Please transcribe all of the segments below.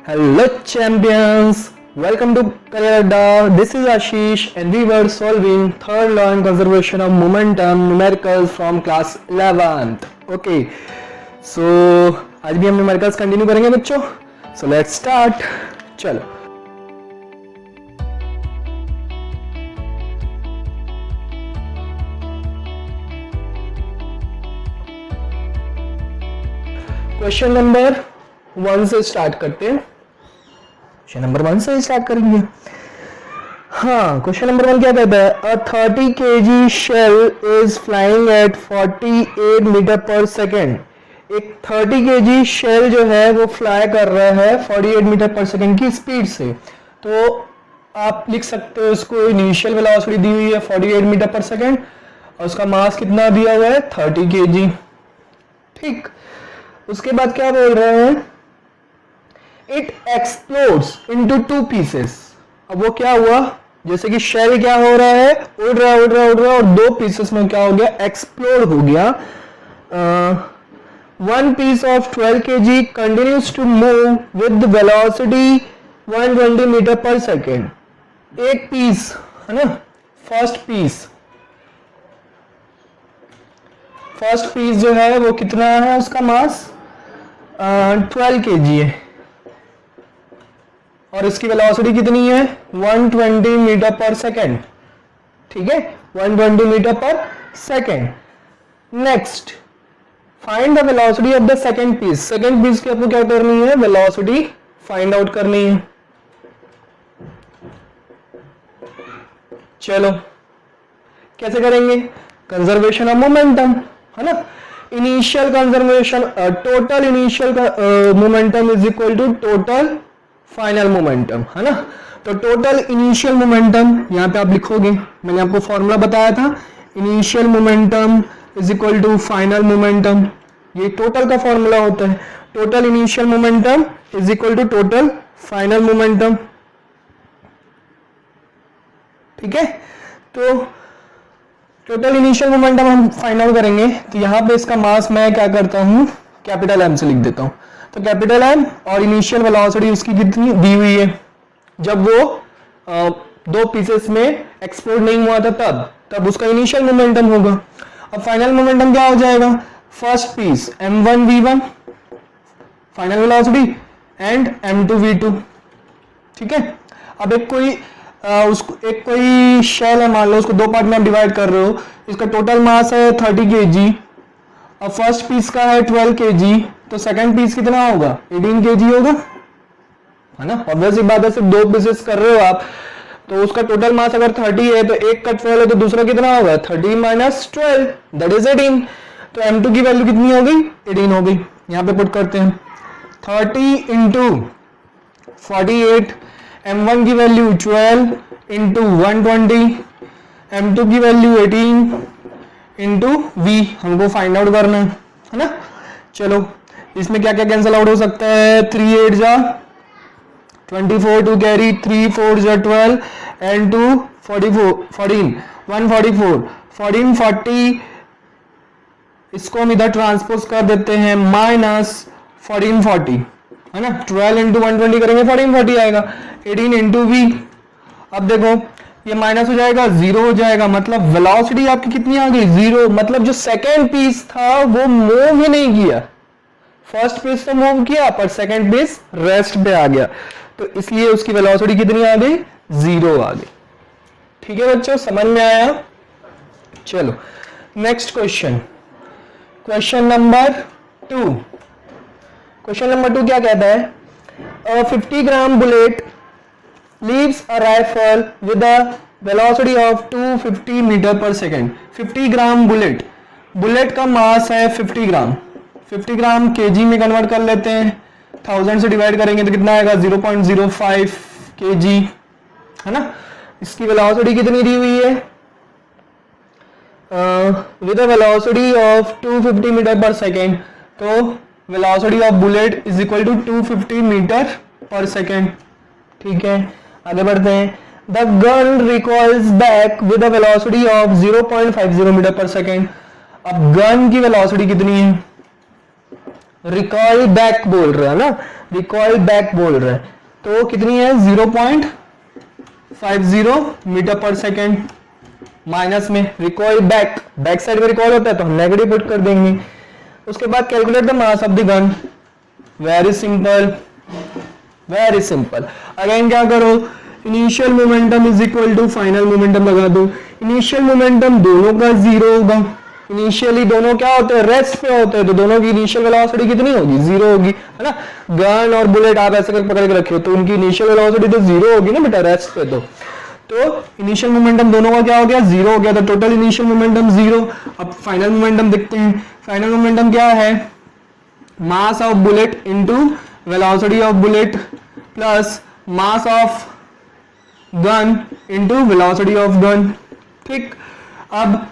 Hello champions, welcome to Career Adda. This is Ashish and we were solving third law and conservation of momentum numericals from class 11th. Okay, so आज भी हम numericals continue करेंगे बच्चों. So let's start. चलो. Question number 1 से start करते हैं. Question number 1 से स्टार्ट करेंगे. हाँ, क्वेश्चन नंबर 1 क्या कहता है? A 30 kg shell is flying at 48 metre per second. एक 30 kg शेल जो है वो फ्लाई कर रहा है 48 मीटर पर सेकेंड की स्पीड से. तो आप लिख सकते हो उसको इनिशियल वेलोसिटी दी हुई है 48 मीटर पर सेकेंड और उसका मास कितना दिया हुआ है 30 kg. ठीक. उसके बाद क्या बोल रहे हैं? It explodes into 2 pieces. अब वो क्या हुआ? जैसे कि शेल क्या हो रहा है, उड़ रहा और 2 पीसेस में क्या हो गया? एक्सप्लोड हो गया. 1 piece of 12 kg continues to move with the velocity 120 metre per second. एक पीस है ना, फर्स्ट पीस जो है वो कितना है? उसका मास 12 kg है और इसकी वेलोसिटी कितनी है? 120 मीटर पर सेकेंड. ठीक है, 120 metre per second. Next, find the velocity of the second piece. Second piece की आपको क्या करनी है? वेलोसिटी फाइंड आउट करनी है. चलो कैसे करेंगे? कंजर्वेशन ऑफ मोमेंटम है ना. Initial conservation, total initial momentum is equal to total final momentum है ना. तो टोटल इनिशियल मोमेंटम यहां पे आप लिखोगे, मैंने आपको फॉर्मूला बताया था. Initial momentum is equal to final momentum. ये टोटल का फॉर्मूला होता है. Total initial momentum is equal to total final momentum. ठीक है, तो टोटल इनिशियल मोमेंटम हम फाइंड आउट करेंगे. तो यहाँ पे इसका मास मैं क्या करता हूँ? कैपिटल एम से लिख देता हूँ. तो कैपिटल एम और इनिशियल वेलोसिटी उसकी कितनी दी हुई है? जब वो 2 पीसेस में एक्सप्लोड नहीं हुआ था तब उसका इनिशियल मोमेंटम होगा. अब फाइनल मोमेंटम क्या हो जाएगा? First piece m1 v1 final velocity and m2 v2. ठीक है. अब एक कोई शेल है, मान लो उसको 2 पार्ट में आप डिवाइड कर रहे हो. इसका टोटल मास है 30 kg और फर्स्ट पीस का है 12 kg. तो सेकंड पीस कितना होगा? 18 kg होगा है ना. ऑब्वियस सी बात है, सिर्फ 2 पीसेस कर रहे हो आप, तो उसका टोटल मास अगर 30 है तो एक का 12 है तो दूसरा कितना होगा? 30 माइनस 12 दैट इज 18. तो m2 की वैल्यू कितनी हो गई? 18 हो गई. यहाँ पे पुट करते हैं 30 इंटू 48, m1 की वैल्यू 12 इंटू 120, m2 की वैल्यू 18 इंटू v हमको फाइंड आउट करना है ना. चलो इसमें क्या क्या कैंसिल आउट हो सकता है? 3 8 जा 24 टू कैरी, 3 4 जा 12 एंड 2 14 144 1440. इसको हम इधर ट्रांसपोज कर देते हैं माइनस 1440 है ना. 12 इंटू 120 करेंगे 1440 आएगा. 18 इंटू v. अब देखो ये माइनस हो जाएगा, 0 हो जाएगा. मतलब वेलोसिटी आपकी कितनी आ गई? 0. मतलब जो सेकेंड पीस था वो मूव ही नहीं किया. फर्स्ट पीस तो मूव किया पर सेकेंड पीस रेस्ट पे आ गया, तो इसलिए उसकी वेलोसिटी कितनी आ गई? 0 आ गई. ठीक है बच्चों, समझ में आया? चलो next question. Question number 2. Question number 2 क्या कहता है? 50 gram bullet leaves a rifle with a velocity of 250 metre per second. 50 gram bullet का मास है 50 ग्राम. 50 ग्राम केजी में कन्वर्ट कर लेते हैं. 1000 से डिवाइड करेंगे तो कितना आएगा? 0.05 kg है ना. इसकी वेलोसिटी कितनी दी हुई है? With a velocity of 250 metre per second. तो velocity of bullet is equal to 250 metre per second. ठीक है, आगे बढ़ते हैं. The gun recoils back with a velocity of 0.50 metre per second. अब गन की वेलोसिटी कितनी है? रिकॉइल बैक बोल रहा है ना, रिकॉइल बैक बोल रहा है, तो कितनी है 0.50 मीटर पर सेकेंड माइनस में रिकॉइल बैक, बैक साइड में रिकॉइल होता है तो हम नेगेटिव पुट कर देंगे। उसके बाद calculate the mass of the gun, very simple, very simple. Again क्या करो, initial momentum is equal to final momentum लगा दो। इनिशियल मोमेंटम दोनों का जीरो होगा, इनिशियली दोनों क्या होते हैं, रेस्ट पे होते हैं, तो दोनों की इनिशियल वेलोसिटी कितनी होगी, जीरो होगी, है ना। गन और बुलेट आप ऐसे कर पकड़ के रखे हो तो उनकी इनिशियल वेलोसिटी तो जीरो होगी ना बेटा, रेस्ट पे। तो इनिशियल मोमेंटम दोनों का क्या हो गया, जीरो हो गया, तो टोटल इनिशियल मोमेंटम जीरो। अब फाइनल मोमेंटम देखते हैं, फाइनल मोमेंटम क्या है, मास of bullet into velocity of bullet plus mass of gun into velocity of gun. ठीक, अब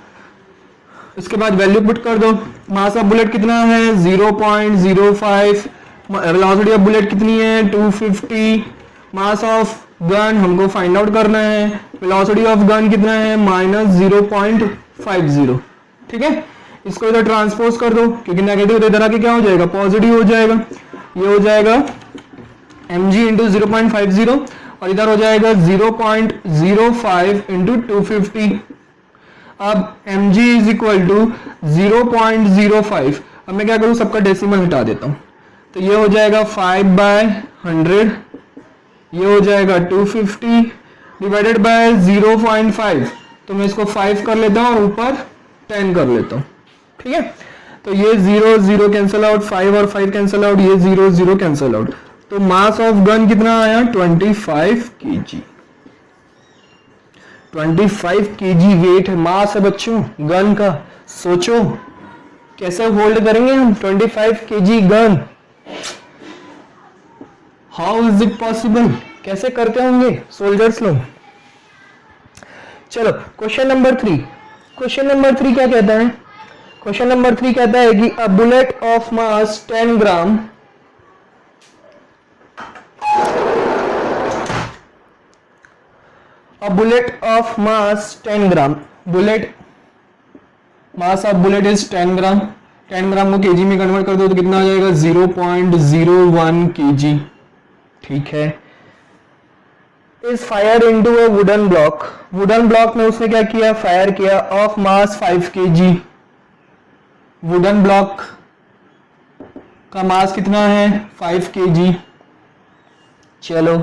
इसके बाद वैल्यू पुट कर दो। मास ऑफ बुलेट कितना है 0.05, वेलोसिटी ऑफ बुलेट कितनी है 250, मास ऑफ गन हमको फाइंड आउट करना है, वेलोसिटी ऑफ गन कितना है -0.50। ठीक है, इसको इधर ट्रांसपोज कर दो क्योंकि नेगेटिव इधर आके क्या हो जाएगा, पॉजिटिव हो जाएगा। ये हो जाएगा mg इंटू 0.50 और इधर हो जाएगा 0.05 इंटू 250। अब mg इज इक्वल टू 0.05। अब मैं क्या करूँ, सबका डेसिमल हटा देता हूँ, तो ये हो जाएगा 5/100, ये हो जाएगा 250 डिवाइडेड बाय 0.5, तो मैं इसको 5 कर लेता हूँ और ऊपर 10 कर लेता हूँ। ठीक है, तो ये 0 0 कैंसिल आउट, 5 और 5 कैंसिल आउट, ये 0 0 कैंसिल आउट, तो मास ऑफ गन कितना आया 25 kg। 25 kg वेट है, मास है बच्चों गन का। सोचो कैसे होल्ड करेंगे हम 25 kg gun, how is it possible, कैसे करते होंगे सोल्जर्स लोग। चलो क्वेश्चन नंबर 3, क्वेश्चन नंबर 3 क्या कहता है, क्वेश्चन नंबर 3 कहता है कि a bullet of mass 10 gram a bullet of mass 10 gram, bullet mass of bullet is 10 ग्राम, 10 ग्राम को केजी में कन्वर्ट कर दो तो कितना आ जाएगा 0.01 kg। ठीक है, is fire into a wooden block, wooden block में उसने क्या किया, फायर किया of mass 5 kg। Wooden block का मास कितना है 5 kg। चलो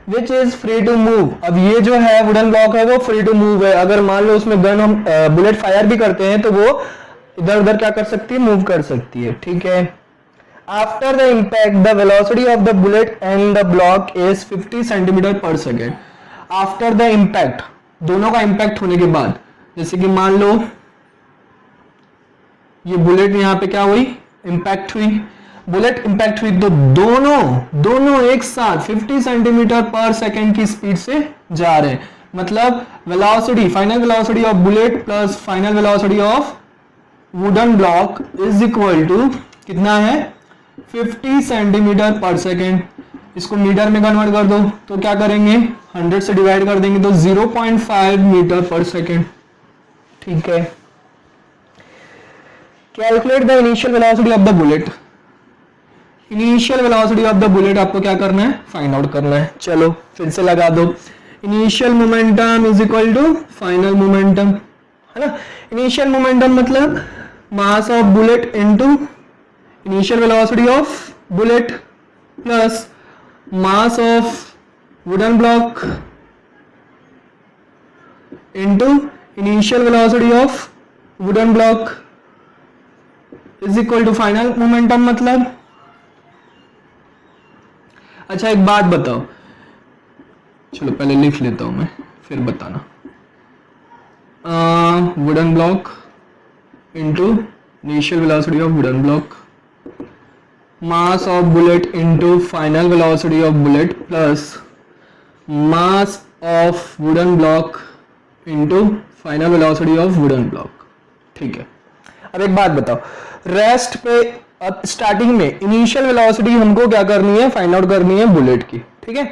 which is free to move, अब ये जो है वुडन ब्लॉक है वो फ्री टू मूव है। अगर मान लो उसमें गन हम बुलेट फायर भी करते हैं तो वो इधर उधर क्या कर सकती है, मूव कर सकती है। ठीक है, after the impact the velocity of the bullet and the block is 50 centimetre पर सेकेंड। आफ्टर द इम्पैक्ट, दोनों का इम्पैक्ट होने के बाद, जैसे कि मान लो ये बुलेट यहाँ पे क्या हुई, इम्पैक्ट हुई, बुलेट इंपैक्ट हुई, तो दोनों एक साथ 50 सेंटीमीटर पर सेकेंड की स्पीड से जा रहे हैं। मतलब velocity, final velocity of bullet plus final velocity of wooden block is equal to कितना है 50 सेंटीमीटर पर सेकेंड। इसको मीटर में कन्वर्ट कर दो तो क्या करेंगे, 100 से डिवाइड कर देंगे तो 0.5 मीटर पर सेकेंड। ठीक है, calculate the initial velocity of the bullet, initial velocity of the bullet आपको क्या करना है, फाइंड आउट करना है। चलो फिर से लगा दो, initial momentum is equal to final momentum, है ना। इनिशियल मोमेंटम मतलब mass of bullet into initial velocity of bullet plus mass of wooden block into initial velocity of wooden block is equal to final momentum. मतलब अच्छा एक बात बताओ, चलो पहले लिख लेता हूं मैं फिर बताना, wooden block into initial velocity of wooden block, mass of bullet into final velocity of bullet plus mass of wooden block into final velocity of wooden block. ठीक है, अब एक बात बताओ, रेस्ट पे अब स्टार्टिंग में इनिशियल वेलोसिटी हमको क्या करनी है, फाइंड आउट करनी है बुलेट की। ठीक है,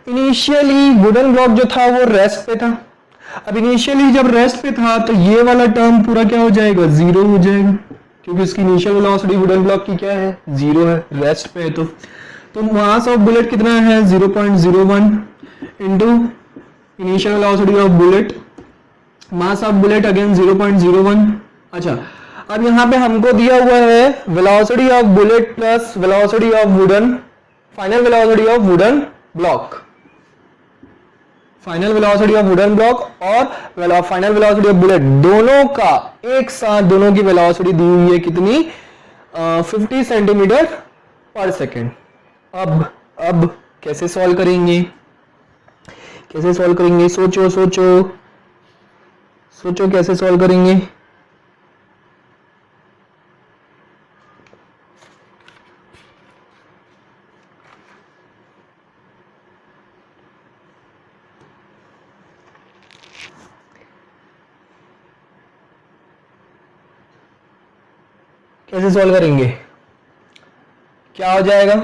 इनिशियली वुडन ब्लॉक जो था वो रेस्ट पे था। अब इनिशियली जब रेस्ट पे था तो ये वाला टर्म पूरा क्या हो जाएगा, जीरो हो जाएगा। क्योंकि उसकी इनिशियल वेलोसिटी वुडन ब्लॉक की क्या है, 0 है, रेस्ट पे है। तो मास ऑफ बुलेट कितना है, 0.01 into initial velocity of bullet, mass of bullet again 0.01। अच्छा, अब यहाँ पे हमको दिया हुआ है velocity of bullet plus velocity of wooden, final velocity of wooden block, final velocity of wooden block और फाइनल वेलोसिटी ऑफ बुलेट, दोनों का एक साथ दोनों की वेलोसिटी दी हुई है कितनी, 50 सेंटीमीटर पर सेकेंड। अब कैसे सॉल्व करेंगे, कैसे सॉल्व करेंगे, सोचो सोचो सोचो कैसे सॉल्व करेंगे। कैसे सॉल्व करेंगे, क्या हो जाएगा,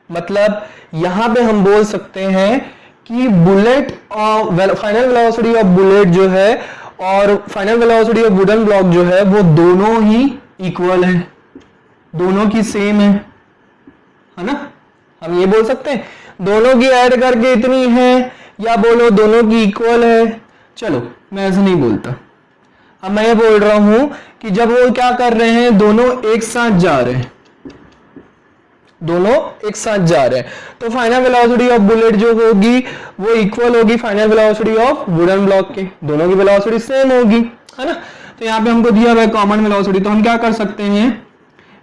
मतलब यहां पे हम बोल सकते हैं कि बुलेट और फाइनल वेलोसिटी ऑफ बुलेट जो है और final velocity of wooden block जो है वो दोनों ही इक्वल है, दोनों की सेम है ना। हम ये बोल सकते हैं दोनों की ऐड करके इतनी है, या बोलो दोनों की इक्वल है। चलो मैं ऐसे नहीं बोलता, अब मैं ये बोल रहा हूं कि जब वो क्या कर रहे हैं, दोनों एक साथ जा रहे हैं, दोनों एक साथ जा रहे हैं, तो फाइनल वेलोसिटी ऑफ बुलेट जो होगी वो इक्वल होगी final velocity of wooden block के, दोनों की वेलोसिटी सेम होगी, है ना। तो यहाँ पे हमको दिया हुआ है कॉमन वेलोसिटी, तो हम क्या कर सकते हैं,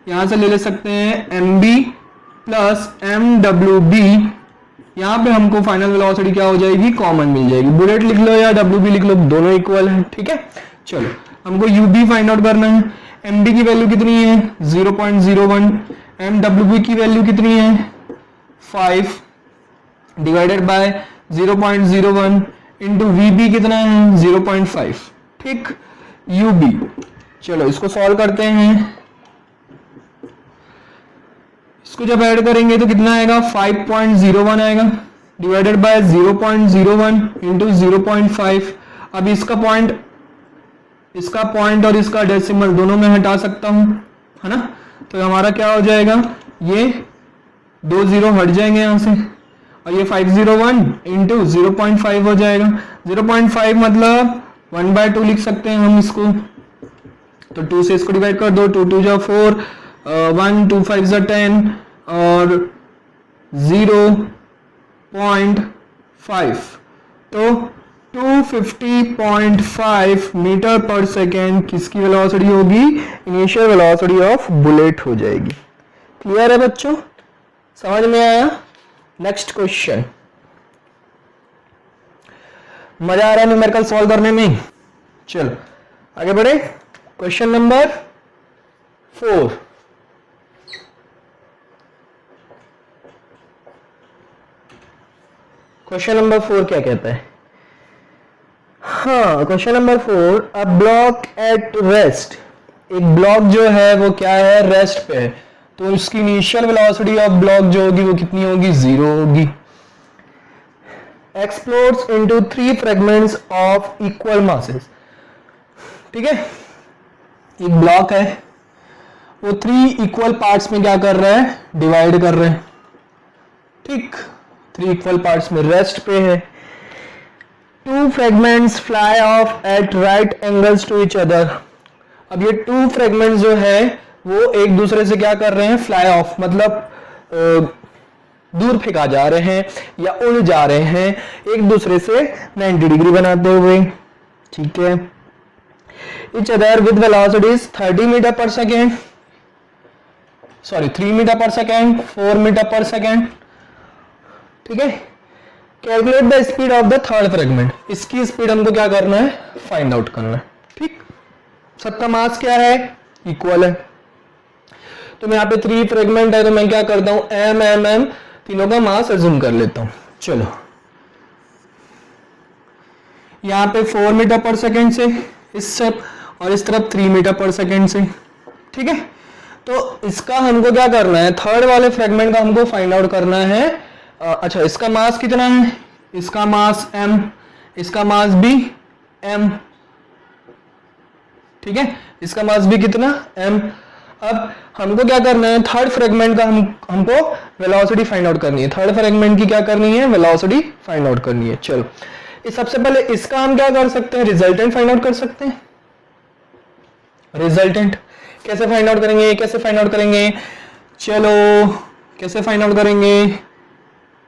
यहां से ले सकते हैं mb प्लस mwb, यहाँ पे हमको फाइनल वेलोसिटी क्या हो जाएगी, कॉमन मिल जाएगी, बुलेट लिख लो या wb लिख लो, दोनों इक्वल है, ठीक है। चलो हमको ub फाइंड आउट करना है, mb की वैल्यू कितनी है 0.01, mwb की वैल्यू कितनी है 5 डिवाइडेड बाय 0.01 इंटू vb कितना है 0.5, ठीक, ub। चलो इसको सॉल्व करते हैं, इसको जब ऐड करेंगे तो कितना आएगा 5.01 आएगा डिवाइडेड बाय 0.01 इंटू 0.5। अब इसका पॉइंट और इसका डेसिमल दोनों में हटा सकता हूं, है ना। तो हमारा क्या हो जाएगा, ये 2 0 हट जाएंगे यहां से, और ये 501 इंटू 0.5 हो जाएगा। 0.5 मतलब 1/2 लिख सकते हैं हम इसको, तो 2 से इसको डिवाइड कर दो, 2 2 जा 4, 1 2 5 जा 10 और 0.5, तो 250.5 मीटर पर सेकेंड किसकी वेलोसिटी होगी, इनिशियल वेलोसिटी ऑफ बुलेट हो जाएगी। क्लियर है बच्चों, समझ में आया। नेक्स्ट क्वेश्चन, मजा आ रहा है न्यूमेरिकल सॉल्व करने में। चलो आगे बढ़े, क्वेश्चन नंबर 4। क्वेश्चन नंबर 4 क्या कहता है, हाँ question number 4, a block at rest, एक ब्लॉक जो है वो क्या है, रेस्ट पे है, तो उसकी इनिशियल वेलोसिटी ऑफ ब्लॉक जो होगी वो कितनी होगी, 0 होगी। Explodes into 3 fragments of equal masses, ठीक है, एक ब्लॉक है वो 3 इक्वल पार्ट्स में क्या कर रहा है, डिवाइड कर रहे हैं, ठीक, 3 इक्वल पार्ट्स में, रेस्ट पे है। 2 fragments fly off at right angles to each other, अब ये 2 फ्रेगमेंट्स जो है वो एक दूसरे से क्या कर रहे हैं, फ्लाई ऑफ मतलब दूर फेंका जा रहे हैं या उड़ जा रहे हैं एक दूसरे से 90 डिग्री बनाते हुए, ठीक है। each other with velocities 30 metre per second, sorry 3 metre per second, 4 metre per second, ठीक है। Calculate the speed of the third fragment, इसकी स्पीड हमको क्या करना है, फाइंड आउट करना है, ठीक। सबका मास क्या है, इक्वल है, तो मैं यहाँ पे 3 फ्रेगमेंट है तो मैं क्या करता हूं, m m m तीनों का मास अज्यूम कर लेता हूं। चलो यहाँ पे 4 मीटर पर सेकेंड से इस सब और इस तरफ 3 मीटर पर सेकेंड से, ठीक है। तो इसका हमको क्या करना है, थर्ड वाले फ्रेगमेंट का हमको फाइंड आउट करना है। अच्छा इसका मास कितना है, इसका मास m, इसका मास भी m, ठीक है, इसका मास भी कितना m। अब हमको क्या करना है, थर्ड फ्रेगमेंट का हमको वेलोसिटी फाइंड आउट करनी है। थर्ड फ्रेगमेंट की क्या करनी है, वेलोसिटी फाइंड आउट करनी है। चलो सबसे पहले इसका हम क्या कर सकते हैं, रिजल्टेंट फाइंड आउट कर सकते हैं। रिजल्टेंट कैसे फाइंड आउट करेंगे, कैसे फाइंड आउट करेंगे, चलो कैसे फाइंड आउट करेंगे।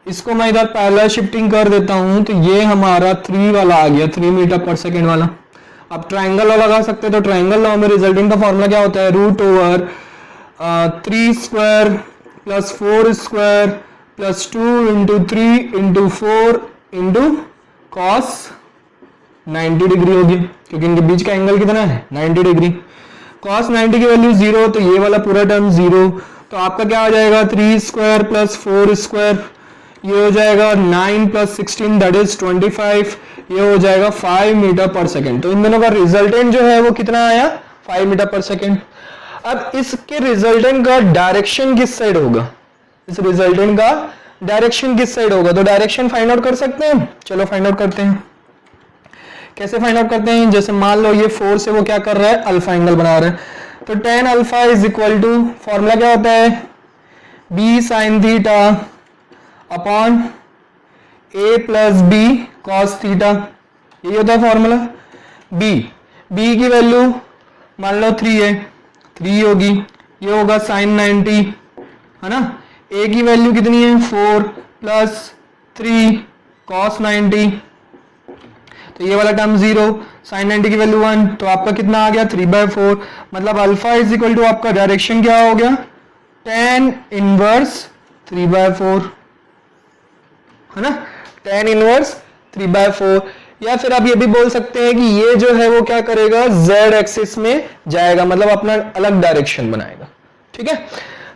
इसको मैं इधर पैरेलल शिफ्टिंग कर देता हूं, तो ये हमारा 3 वाला आ गया, 3 मीटर पर सेकेंड वाला। अब ट्राइंगल लॉ लगा सकते हैं, तो ट्राइंगल लॉ में रिजल्टेंट का फॉर्मूला क्या होता है, root over 3 square plus 4 square plus 2 into 3 into 4 into cos 90 degree होगी, क्योंकि इनके बीच का एंगल कितना है, 90 डिग्री। कॉस 90 की वैल्यू 0, तो ये वाला पूरा टर्म 0, तो आपका क्या हो जाएगा 3 स्क्वायर प्लस 4 स्क्वायर, ये हो जाएगा 9 प्लस 16 दैट इज 25, ये हो जाएगा 5 मीटर पर सेकेंड। तो इन दोनों का रिजल्टेंट जो है वो कितना आया, 5 मीटर पर सेकेंड। अब इसके रिजल्टेंट का डायरेक्शन किस साइड होगा, इस रिजल्टेंट का डायरेक्शन किस साइड होगा, तो डायरेक्शन फाइंड आउट कर सकते हैं। चलो फाइंड आउट करते हैं। कैसे फाइंड आउट करते हैं, जैसे मान लो ये 4 से वो क्या कर रहा है, अल्फा एंगल बना रहा है, तो tan alpha is equal to, formula क्या होता है, b sin theta upon a plus b cos theta, यही होता है फॉर्मूला। b की वैल्यू मान लो 3 है, 3 होगी, ये होगा sin 90 है ना। a की वैल्यू कितनी है 4 प्लस 3 cos 90, तो ये वाला टर्म 0, sin 90 की वैल्यू 1, तो आपका कितना आ गया 3/4। मतलब अल्फा इज इक्वल टू आपका डायरेक्शन क्या हो गया, tan इनवर्स 3/4 है ना, tan इनवर्स 3/4। या फिर आप ये भी बोल सकते हैं कि ये जो है वो क्या करेगा, z एक्सिस में जाएगा, मतलब अपना अलग डायरेक्शन बनाएगा। ठीक है,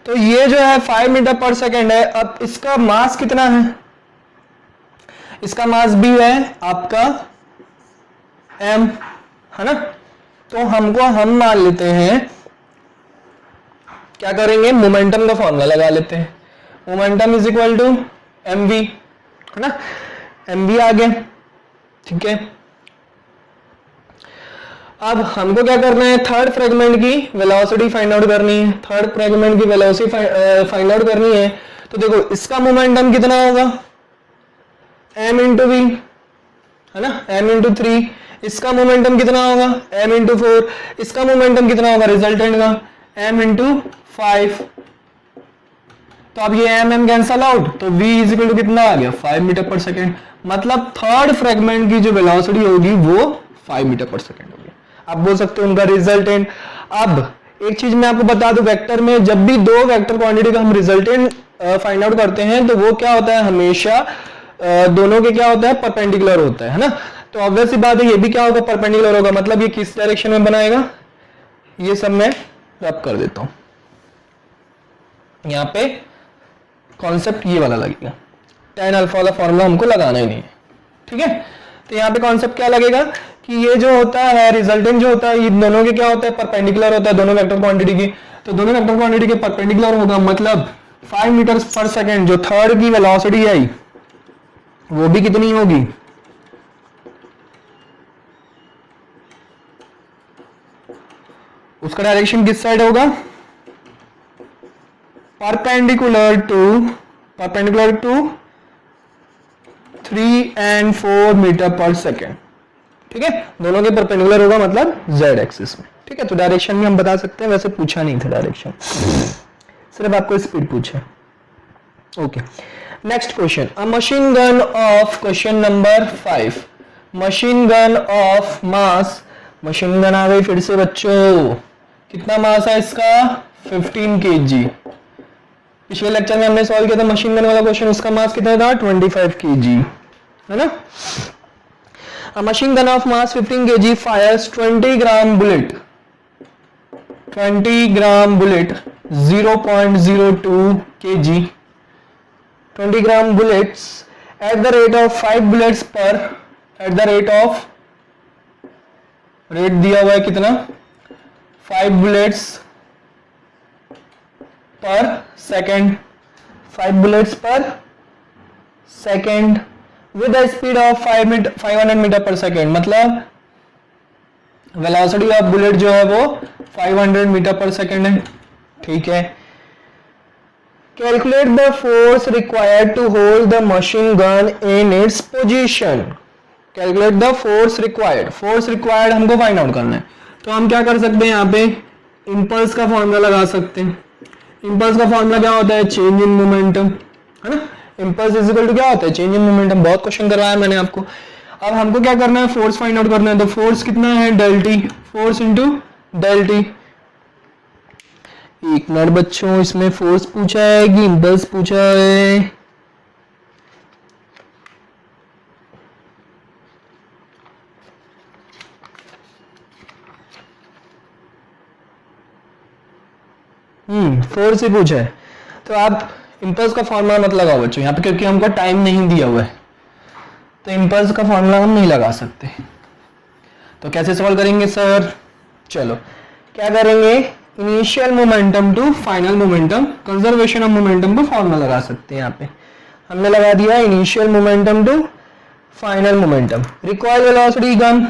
तो ये जो है 5 मीटर पर सेकेंड है। अब इसका मास कितना है, इसका मास भी है आपका m है ना। तो हम मान लेते हैं, क्या करेंगे, मोमेंटम का फॉर्मूला लगा लेते हैं। Momentum is equal to mv है ना, mv आ गया। ठीक है, अब हमको क्या करना है, थर्ड फ्रेगमेंट की वेलोसिटी फाइंड आउट करनी है। थर्ड फ्रेगमेंट की वेलोसिटी फाइंड आउट करनी है, तो देखो इसका मोमेंटम कितना होगा, m इंटू वी है ना, m इंटू 3। इसका मोमेंटम कितना होगा, m इंटू 4। इसका मोमेंटम कितना होगा रिजल्टेंट का, m इंटू 5। तो अब ये m कैंसल आउट, तो v इज इक्वल टू कितना आ गया 5 मीटर पर सेकेंड। मतलब थर्ड फ्रेगमेंट की जो वेलोसिटी होगी वो 5 मीटर पर सेकेंड होगी। आप बोल सकते हो उनका रिजल्टेंट। अब एक चीज मैं आपको बता दूं, वेक्टर में जब भी दो वेक्टर क्वांटिटी का हम रिजल्टेंट फाइंड आउट करते हैं, तो वो क्या होता है, हमेशा दोनों के क्या होता है, परपेंडिकुलर होता है ना। तो ऑब्वियस सी बात है, ये भी क्या होगा, परपेंडिकुलर होगा। मतलब ये किस डायरेक्शन में बनाएगा, ये सब मैं रब कर देता हूं। यहाँ पे कॉन्सेप्ट ये वाला लगेगा, tan अल्फा वाला फॉर्मूला हमको लगाना ही नहीं है। ठीक है, तो यहाँ पे कॉन्सेप्ट क्या लगेगा कि ये जो होता है रिजल्टेंट जो होता है, ये दोनों के क्या होता है, परपेंडिकुलर होता है, दोनों वेक्टर क्वांटिटी की। तो दोनों वेक्टर क्वांटिटी के परपेंडिकुलर होगा, मतलब 5 मीटर पर सेकेंड जो थर्ड की वेलोसिटी आई वो भी कितनी होगी, उसका डायरेक्शन किस साइड होगा, perpendicular to 3 and 4 metre per second. ठीक है, दोनों के परपेंडिकुलर होगा, मतलब z एक्सिस में। ठीक है, तो डायरेक्शन भी हम बता सकते हैं, वैसे पूछा नहीं था डायरेक्शन, सिर्फ आपको स्पीड पूछा। Okay, next question, a machine gun of, question number 5, machine gun of mass. Machine gun आ गई फिर से बच्चों, कितना मास है इसका 15 kg। पिछले लेक्चर में हमने सॉल्व किया था मशीन गन वाला क्वेश्चन, उसका मास कितना था 25 kg है ना। A machine gun of mass 15 kg fires 20 gram bullet 0.02 kg 20 gram bullets at the rate of 5 bullets per, at the rate of, rate दिया हुआ है कितना 5 bullets per second, 5 bullets per second with a speed of 500 metre per second. मतलब velocity of bullet जो है वो 500 metre per second है, ठीक है। Calculate the force required to hold the machine gun in its position. Calculate the force required, force required हमको find out करना है। तो हम क्या कर सकते हैं, यहाँ पे इंपल्स का फॉर्मूला लगा सकते हैं। इंपल्स का फॉर्मूला क्या होता है, चेंज इन मोमेंटम, है ना। इंपल्स इज इक्वल टू क्या होता है, चेंज इन मोमेंटम। बहुत क्वेश्चन करवाया मैंने आपको। अब हमको क्या करना है, फोर्स फाइंड आउट करना है। तो फोर्स कितना है, del T, force into del T. एक मिनट बच्चों, इसमें फोर्स पूछा है कि इंपल्स पूछा है? फोर्स ही पूछा है। तो आप इंपल्स का फॉर्मूला मत लगाओ बच्चों यहाँ पे, क्योंकि हमको टाइम नहीं दिया हुआ है, तो इंपल्स का फॉर्मूला हम नहीं लगा सकते। तो कैसे सॉल्व करेंगे सर? चलो क्या करेंगे, initial momentum to final momentum, conservation of momentum को फॉर्मूला लगा सकते हैं। यहाँ पे हमने लगा दिया initial momentum to final momentum. Recoil velocity gun,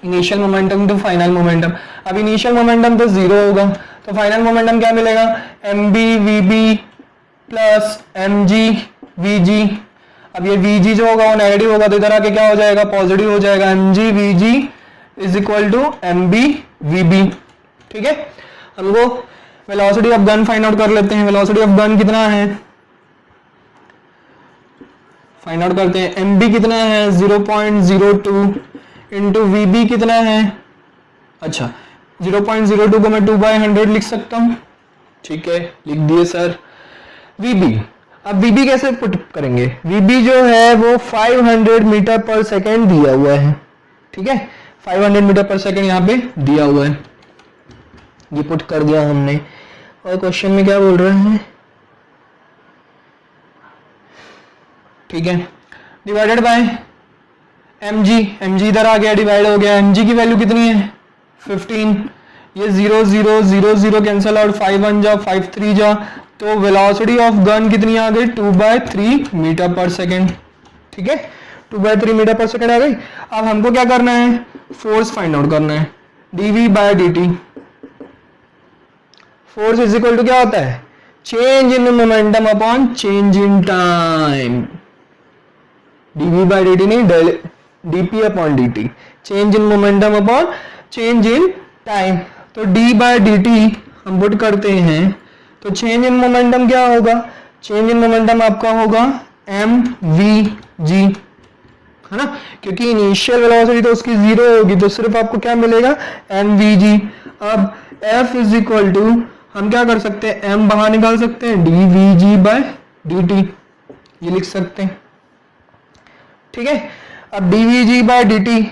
initial momentum to final momentum. अब इनिशियल मोमेंटम तो 0 होगा, तो फाइनल मोमेंटम क्या मिलेगा, mb vb plus mg vg। अब ये vg जो होगा वो नेगेटिव होगा, तो इधर आके क्या हो जाएगा, पॉजिटिव हो जाएगा। mg vg is equal to mb vb, ठीक है। हमको velocity of gun find out कर लेते हैं। वेलोसिटी ऑफ गन कितना है, फाइंड आउट करते हैं। mb कितना है, 0.02 इंटू vb कितना है, अच्छा 0.02 को मैं 2/100 लिख सकता हूं, ठीक है, लिख दिए सर। vb, अब vb कैसे पुट करेंगे, vb जो है वो 500 मीटर पर सेकेंड दिया हुआ है, ठीक है, 500 मीटर पर सेकेंड यहाँ पे दिया हुआ है, ये पुट कर दिया हमने। और क्वेश्चन में क्या बोल रहे हैं, ठीक है, डिवाइडेड बाय mg, mg इधर आ गया, डिवाइड हो गया। mg की वैल्यू कितनी है, 15। ये 0 0 0 0 कैंसिल आउट, 5 1 जा 5 3 जा, तो वेलोसिटी ऑफ गन कितनी आ गई, 2/3 मीटर पर सेकेंड, ठीक है, 2/3 मीटर पर सेकेंड आ गई। अब हमको क्या करना है, फोर्स फाइंड आउट करना है, dv/dt। Force is equal to क्या होता है, change in momentum upon change in time. dv/dt नहीं, dp upon dt, change in momentum upon change in time. तो d/dt हम पुट करते हैं, तो चेंज इन मोमेंटम क्या होगा, चेंज इन मोमेंटम आपका होगा mvg, है ना, क्योंकि इनिशियल वेलोसिटी तो उसकी 0 होगी, तो सिर्फ आपको क्या मिलेगा, mvg। अब f इज इक्वल टू, हम क्या कर सकते हैं, m बाहर निकाल सकते हैं, dvg/dt ये लिख सकते हैं, ठीक है। अब dvg/dt,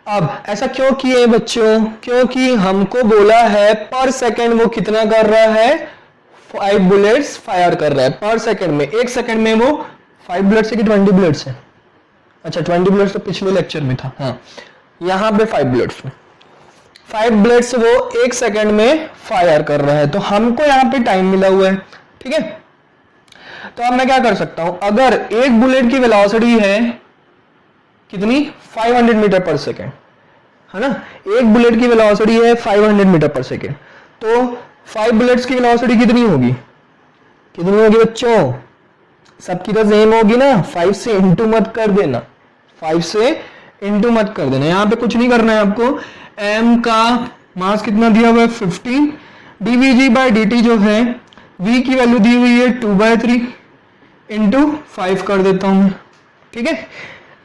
अब ऐसा क्यों किए बच्चों, क्योंकि हमको बोला है पर सेकंड वो कितना कर रहा है, 5 बुलेट्स फायर कर रहा है पर सेकंड में। एक सेकंड में वो 5 बुलेट्स है कि 20 बुलेट्स है, अच्छा 20 बुलेट्स तो पिछले लेक्चर में था, हाँ यहाँ पे 5 बुलेट्स में, 5 बुलेट्स वो एक सेकंड में फायर कर रहा है, तो हमको यहाँ पे टाइम मिला हुआ है, ठीक है। तो अब मैं क्या कर सकता हूं, अगर एक बुलेट की वेलोसिटी है कितनी, 500 मीटर पर सेकेंड, है ना, एक बुलेट की वेलोसिटी है 500 मीटर पर सेकेंड, तो 5 बुलेट्स की वेलोसिटी कितनी होगी, कितनी होगी बच्चों, सबकी तो सेम होगी ना, 5 से इंटू मत कर देना, 5 से इंटू मत कर देना, यहाँ पे कुछ नहीं करना है आपको। m का मास कितना दिया हुआ है, 15, dvg/dt जो है v की वैल्यू दी हुई है 2/3 इंटू 5 कर देता हूं, ठीक है,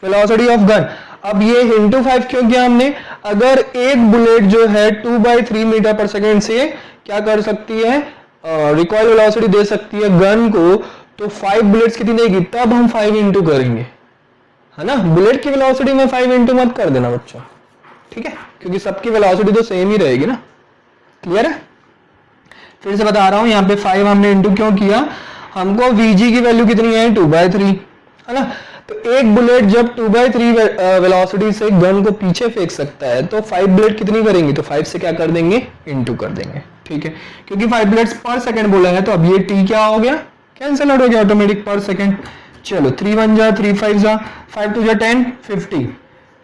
वेलोसिटी ऑफ गन। अब ये इंटू 5 क्यों किया हमने, अगर एक बुलेट जो है 2/3 मीटर पर सेकेंड से क्या कर सकती है, रिकॉइल वेलोसिटी दे सकती है गन को, तो 5 बुलेट्स कितनी देगी, तब हम 5 इंटू करेंगे, है ना, बुलेट की वेलोसिटी में 5 इंटू मत कर देना बच्चों, ठीक है, क्योंकि सबकी वेलोसिटी तो सेम ही रहेगी ना, क्लियर है। फिर से बता रहा हूं, यहाँ पे 5 हमने इंटू क्यों किया, हमको vg की वैल्यू कितनी है, 2/3, है ना, तो एक बुलेट जब 2/3 वेलोसिटी से गन को पीछे फेंक सकता है, तो 5 बुलेट कितनी करेंगे, तो 5 से क्या कर देंगे, इंटू कर देंगे, ठीक है, क्योंकि 5 बुलेट्स पर सेकंड बोला है, तो अब ये t क्या हो गया, कैंसिल आउट हो गया ऑटोमेटिक पर सेकंड। चलो 3 1 जा 3 5 जा 5 2 जा 10, 50,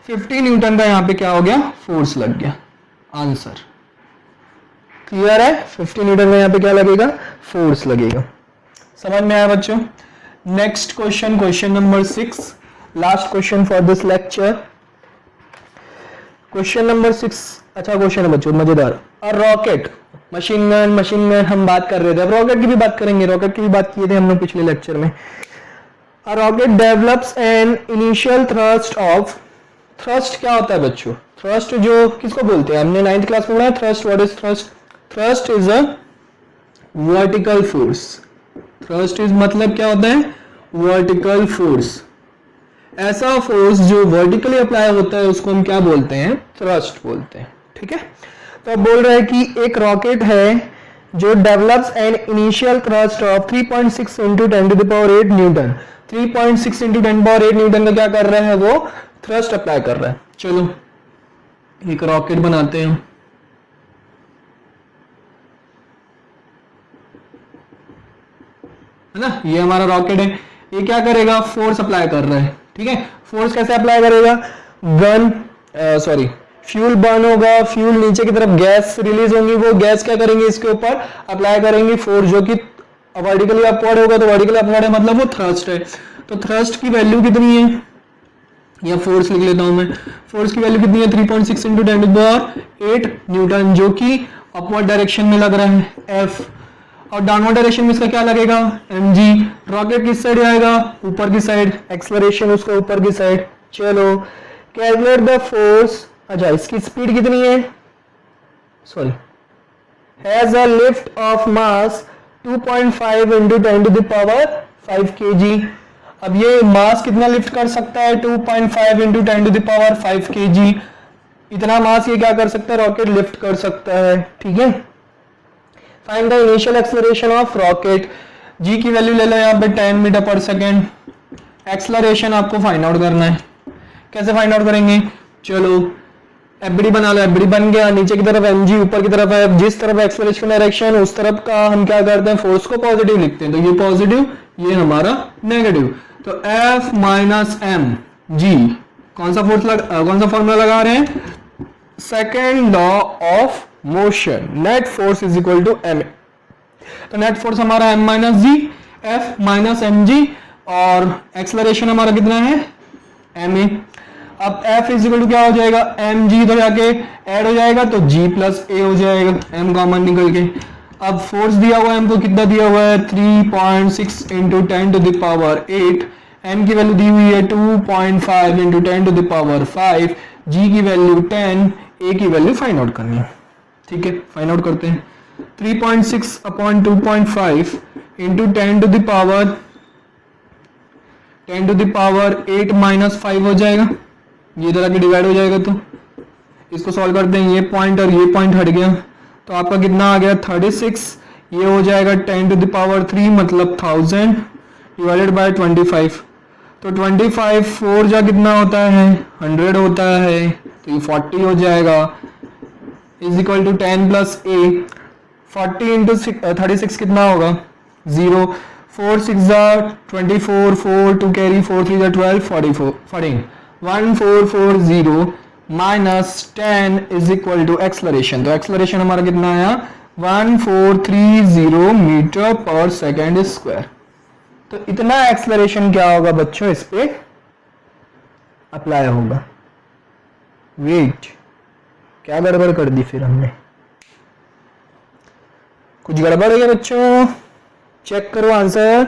50 न्यूटन का यहाँ पे क्या हो गया, फोर्स लग गया। आंसर क्लियर है, 50 न्यूटन का यहाँ पे क्या लगेगा, फोर्स लगेगा। समझ में आया बच्चों। Next question, question number 6, last question for this lecture. Question number 6 अच्छा क्वेश्चन है बच्चों, मजेदार। और रॉकेट, मशीन गन हम बात कर रहे थे, अब रॉकेट की भी बात करेंगे। रॉकेट की भी बात किए थे हम लोग पिछले लेक्चर में। A rocket develops an initial thrust of, thrust क्या होता है बच्चों, thrust जो किसको बोलते हैं, हमने 9th क्लास में पढ़ा है thrust। what is thrust? thrust is a vertical force। thrust is मतलब क्या होता है, vertical force। ऐसा फोर्स जो वर्टिकली अप्लाई होता है उसको हम क्या बोलते हैं, thrust बोलते हैं। ठीक है, तो अब बोल रहा है कि एक रॉकेट है जो develops an initial thrust of 3.6 into 10 to the power 8 newton. 3.6 into 10 power 8 newton का क्या कर रहा है, वो थ्रस्ट अप्लाई कर रहा है। चलो एक रॉकेट बनाते हैं। है ना, ये हमारा रॉकेट है, ये क्या करेगा, फोर्स अप्लाई कर रहा है। ठीक है, फोर्स कैसे अप्लाई करेगा, गन फ्यूल बर्न होगा, फ्यूल नीचे की तरफ गैस रिलीज होंगी, वो गैस क्या करेंगे, इसके ऊपर अप्लाई करेंगे फोर्स, जो कि वर्टिकली अपवर्ड होगा। तो वर्टिकली अपवर्ड है मतलब वो थ्रस्ट है। तो थ्रस्ट की वैल्यू कितनी है, या फोर्स लिख लेता हूं मैं, फोर्स की वैल्यू कितनी है, 3.6 into 10 to the power 8 newton, जो कि अपवर्ड डायरेक्शन में लग रहा है F, और डाउनवर्ड डायरेक्शन में इसका क्या लगेगा, mg। रॉकेट किस साइड जाएगा, ऊपर की साइड, एक्सेलरेशन उसका ऊपर की साइड। चलो कैलकुलेट द फोर्स। अच्छा इसकी स्पीड कितनी है, has a lift off mass 2.5 into 10 to the power 5 kg। अब ये मास कितना लिफ्ट कर सकता है, 2.5 into 10 to the power 5 kg। इतना मास ये क्या कर सकता है, रॉकेट लिफ्ट कर सकता है। ठीक है, find the initial acceleration of rocket. G की वैल्यू ले लो यहाँ पे 10 मीटर पर सेकेंड। एक्सेलरेशन आपको फाइंड आउट करना है, कैसे फाइंड आउट करेंगे, चलो एफबीडी बना लो। एफबीडी बन गया, नीचे की तरफ mg, ऊपर की तरफ है, जिस तरफ एक्सेलरेशन डायरेक्शन उस तरफ का हम क्या करते हैं, फोर्स को पॉजिटिव लिखते हैं। तो ये पॉजिटिव, ये हमारा नेगेटिव। तो F माइनस एम जी, कौन सा फॉर्मूला लगा रहे हैं, second law of motion, net force is equal to M. तो नेट फोर्स हमारा m minus G, F minus M G, और एक्सेलरेशन हमारा कितना है, ma। अब F इज इक्वल टू क्या हो जाएगा, mg, तो जाके ऐड हो जाएगा तो g प्लस a हो जाएगा, m कॉमन निकल के। अब फोर्स दिया हुआ है हमको, कितना दिया हुआ है, 3.6 into 10 to the power 8। m की वैल्यू दी हुई है 2.5 into 10 to the power 5, g की वैल्यू 10, a की वैल्यू फाइंड आउट करनी है। ठीक है, फाइंड आउट करते हैं। 3.6 upon 2.5 into 10 to the power 8 minus 5 हो जाएगा, ये इधर आके डिवाइड हो जाएगा। तो इसको सॉल्व करते हैं, ये पॉइंट और ये पॉइंट हट गया, तो आपका कितना आ गया, 36। ये हो जाएगा 10 टू द पावर 3 मतलब 1000 डिवाइडेड बाय 25। तो 25 4 जा कितना होता है, 100 होता है, तो ये 40 हो जाएगा, is equal to 10 plus a। 40 into 36 कितना होगा, 0। 4 6 जा 24, 4 2 कैरी, 4 3 जा 12, 14 1440 minus 10 is equal to acceleration. तो एक्सेलरेशन हमारा कितना आया, 1430 मीटर पर सेकेंड स्क्वायर। तो इतना एक्सेलरेशन क्या होगा बच्चों, इस पे अप्लाई होगा। वेट, क्या गड़बड़ कर दी फिर हमने, कुछ गड़बड़ है क्या बच्चों, चेक करो आंसर।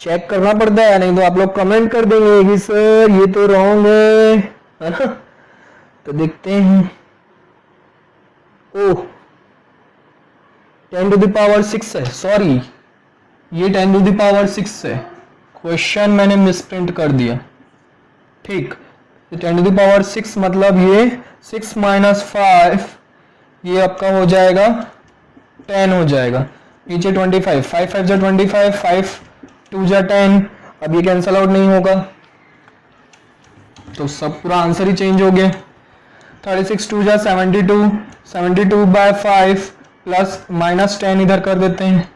चेक करना पड़ता है, नहीं तो आप लोग कमेंट कर देंगे कि सर ये तो रॉन्ग है ना। तो देखते हैं, ओह 10 टू द पावर 6 है, सॉरी ये 10 टू द पावर 6 है, क्वेश्चन मैंने मिसप्रिंट कर दिया। ठीक, 10 टू द पावर 6 मतलब ये 6 माइनस 5, ये आपका हो जाएगा 10 हो जाएगा, नीचे 25, 5 5 जा 25, 5 2 जा 10, अब ये कैंसल आउट नहीं होगा, तो सब पूरा आंसर ही चेंज हो गया। 36 2 जा 72, 72 बाय 5 प्लस माइनस 10 इधर कर देते हैं,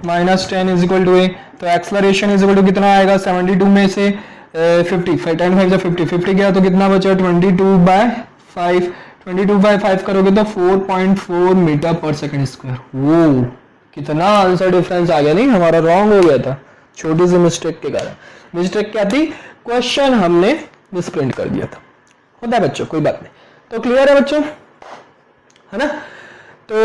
-10 इज इक्वल टू ए, तो एक्सलरेशन इज इक्वल टू कितना आएगा 72 में से 50, 10 5 50, 50 गया तो कितना बचा 22/5, 22/5 करोगे तो 4.4 मीटर पर सेकेंड स्क्वायर। वो कितना आंसर डिफरेंस आ गया, नहीं हमारा रॉन्ग हो गया था छोटी सी मिस्टेक के कारण। मिस्टेक क्या थी, क्वेश्चन हमने मिसप्रिंट कर दिया था, होता है बच्चों, कोई बात नहीं। तो क्लियर है बच्चों, है ना। तो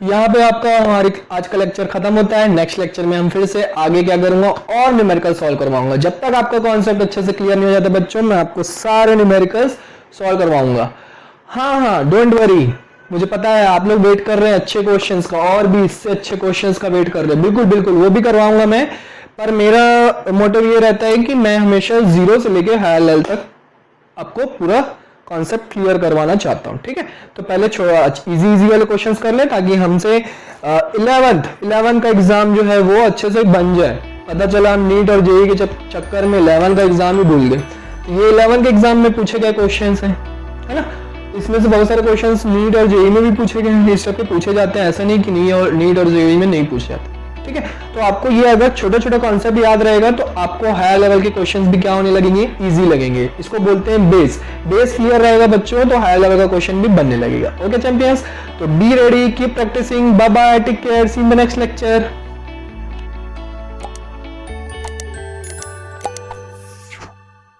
यहाँ पे आपका हमारी आज का लेक्चर खत्म होता है। नेक्स्ट लेक्चर में हम फिर से आगे क्या करूंगा और न्यूमेरिकल सॉल्व करवाऊंगा। जब तक आपका कॉन्सेप्ट अच्छे से क्लियर नहीं हो जाता बच्चों, मैं आपको सारे न्यूमेरिकल्स सॉल्व करवाऊंगा। हाँ, डोंट वरी, मुझे पता है आप लोग वेट कर रहे हैं अच्छे क्वेश्चंस का, और भी इससे अच्छे क्वेश्चंस का वेट कर रहे हैं। बिल्कुल बिल्कुल वो भी करवाऊंगा मैं, पर मेरा मोटिव ये रहता है कि मैं हमेशा 0 से लेके हायर लेवल तक आपको पूरा कॉन्सेप्ट क्लियर करवाना चाहता हूं, ठीक है। तो पहले इजी वाले क्वेश्चंस कर ले, ताकि हमसे 11th का एग्जाम जो है वो अच्छे से बन जाए। पता चला हम नीट और जेईई के चक्कर में 11 का एग्जाम ही भूल गए। तो ये 11 के एग्जाम में पूछे गए क्वेश्चंस हैं, है ना। इसमें से बहुत सारे क्वेश्चंस नीट और जेईई में भी पूछे गए हैं, इस टाइप के पूछे जाते हैं, ऐसा नहीं कि नीट और जेईई में नहीं पूछे जाते, ठीक है। तो आपको ये अगर छोटा छोटा कॉन्सेप्ट याद रहेगा तो आपको हायर लेवल के क्वेश्चंस भी क्या होने लगेंगे, इजी लगेंगे। इसको बोलते हैं बेस क्लियर रहेगा बच्चों तो हायर लेवल का क्वेश्चन भी बनने लगेगा। ओके चैंपियंस, तो be ready, keep practising, bye bye, take care, see in the next lecture.